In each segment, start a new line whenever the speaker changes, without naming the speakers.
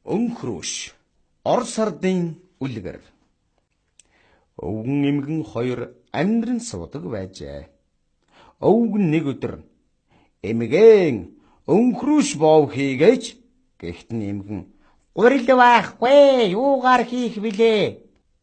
Өнхрөөш. Орос ардын үлгэр. Өвгөн эмгэн хоёр амьдран суудаг байжээ. Өвгөн нэг өдөр эмгэн өнхрөөш боов хийгээч гэхт нь эмгэн гурил байхгүй юугаар хийх билээ?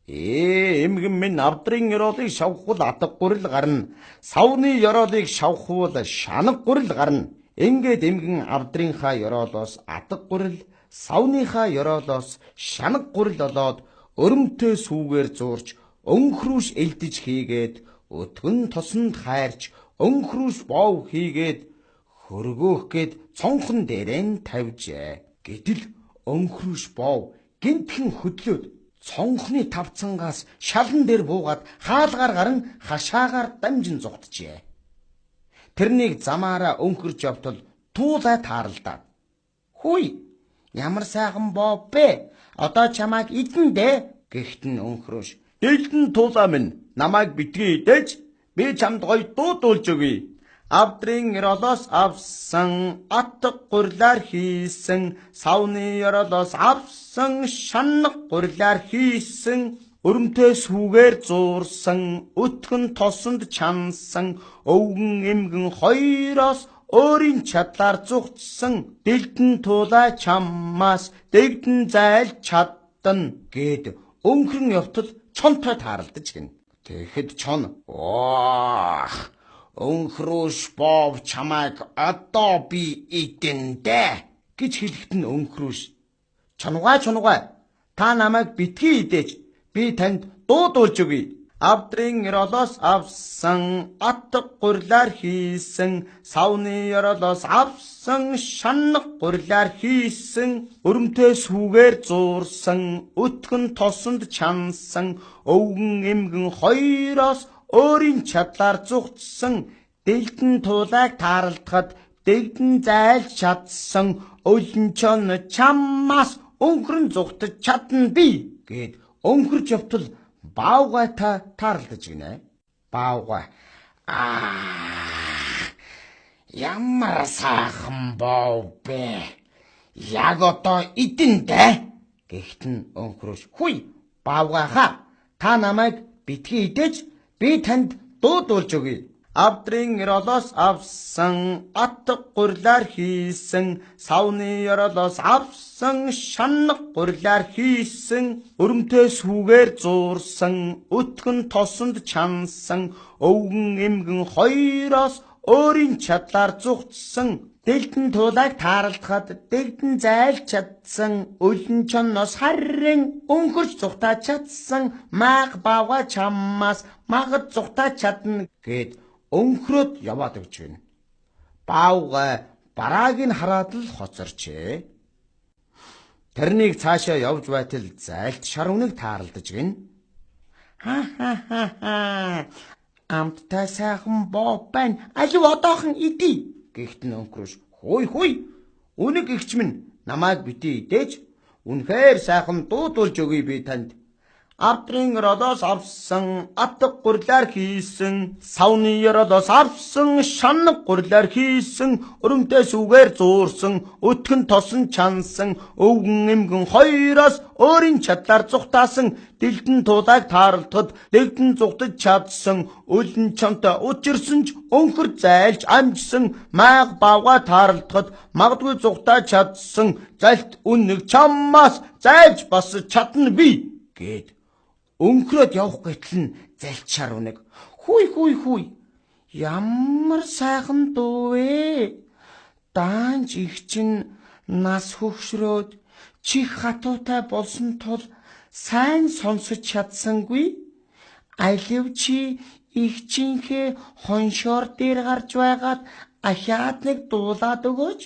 Эмгэн минь авдрын ёроолыг шавхвал атга гурил гарна. Савны ёроолыг шавхвал шанаг гурил гарна. Ингээд эмгэн авдрынхаа ёроолоос атга гурил, савныхаа ёроолоос шанаг гурил болоод өрөмтэй сүүгээр зуурч өнхрөөш элдэж хийгээд өтгөн тосонд хайрч өнхрөөш боов хийгээд хөргөөх гээд цонхон дээрээ нь тавьжээ. Гэтэл өнхрөөш боов гинтхэн хөдлөөд цонхны тавцангаас шалан дээр буугаад хаалгаар гарan хашаагаар дамжин зугтжээ. Тэрнийг замаараа өнхөрч явтал туулай тааралдаад "Хүй, ямар сайхан боов бэ? Одоо чамайг идэн дээ" гэхт нь өнхрөөш "Дэлдэн туулаа минь намайг битгий идэж би чамд гоё дуудуулж өгье. Авдрын ёроолоос авсан атга гурилаар хийсэн, савны ёроолоос авсан шанаг гурилаар хийсэн, өрөмтэй сүүгээр зуурсан, өтгөн тосонд чансан, өвгөн эмгэн хоёроос өөрийн чадлаар зүгтсэн, дэлдэн туулаа чамаас дэгдэн зайлж чадна" гэд өнхрөн явтал чонтой тааралдаж гин. Тэгэхэд чон "Өнхрөөш боов чамайг одоо би идэн дээ" гэж хэлэхэд нь өнхрөөш чонугай та намайг битгий идэж би танд дуудуулж өгье. Авдрын ёроолоос авсан атга гурилаар хийсэн, савны ёроолоос авсан шанаг гурилаар хийсэн, өрөмтэй сүүгээр зуурсан, өтгөн тосонд чансан, өвгөн эмгэн хоёроос өөрийн чадлаар зүгтсэн, дэлдэн туулайг тааралдахад дэгдэн зайлж чадсан, өлөнчон чамаас өнхрөн зүгтэж чадна би гэд өнхөрч явтал баавгай тааралдаж гинэ. Баавгай "Ямар сайхан боов бэ? Яг одоо идэн дээ" гэхт нь өнхрөөш "Хүй, баавгайхаа та намайг битгий идэж би танд дуудуулж өгье. Авдрын ёроолоос авсан атга гурилаар хийсэн, савны ёроолоос авсан шанаг гурилаар хийсэн, өрөмтэй сүүгээр зуурсан, өтгөн тосонд чансан, өвгөн эмгэн хоёроос өөрийн чадлаар зүгтсэн, дэлдэн туулайг тааралдахад дэгдэн зайлж чадсан, өлөнчоноос харин өнхөрч зүгтаж чадсан, мааг баавгай чамаас магад зүгтаж чадна гэд өнхрөөд яваад өгч гин. Баавгай барааг нь хараад л хоцорчээ. Тэрнийг цаашаа явж байтал зайлт шар үнэг тааралдаж гин. Амттай сайхан боов байна. Алив одоохон идий гэхт нь өнхрөөш "Хүй, үнэг эгч минь намайг битгий идэж үнэхээр сайхан дуудуулж өгье би танд. Авдрын ёроолоос авсан атга гурилаар хийсэн, савны ёроолоос авсан шанаг гурилаар хийсэн, өрөмтэй сүүгээр зуурсан, өтгөн тосон чансан, өвгөн эмгэн хоёроос өөрийн чадлаар зүгтаасан, дэлдэн туулайг тааралдахад дэгдэн зүгтэж чадсан, өлөн чамтай учирсан ч өнхөр зайлж амжсан, мааг баавгай тааралдахад магадгүй зүгтаж чадсан, залт үнэг чамаас зайлж бас чадна би гэд өнхрөөд явах гэтэл нь залчаар үнэг "Хүй, ямар сайхан дуу вэ? Даанч их чинь нас хөгшрөөд чих хатуутай болсон тул сайн сонсож чадсангүй. Алив чи их чинхээ хоншоор дээр гарч байгаад ахиад нэг дуулаад өгөөч"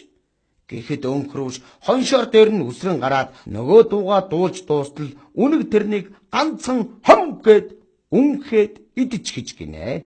гэхэд өнхрөөш хоншоор дээр нь үсрэн гараад нөгөө дуугаа дуулж дуустал үнэг тэрнийг ганцхан хом гэд үнхэд идэж хэж гинэ.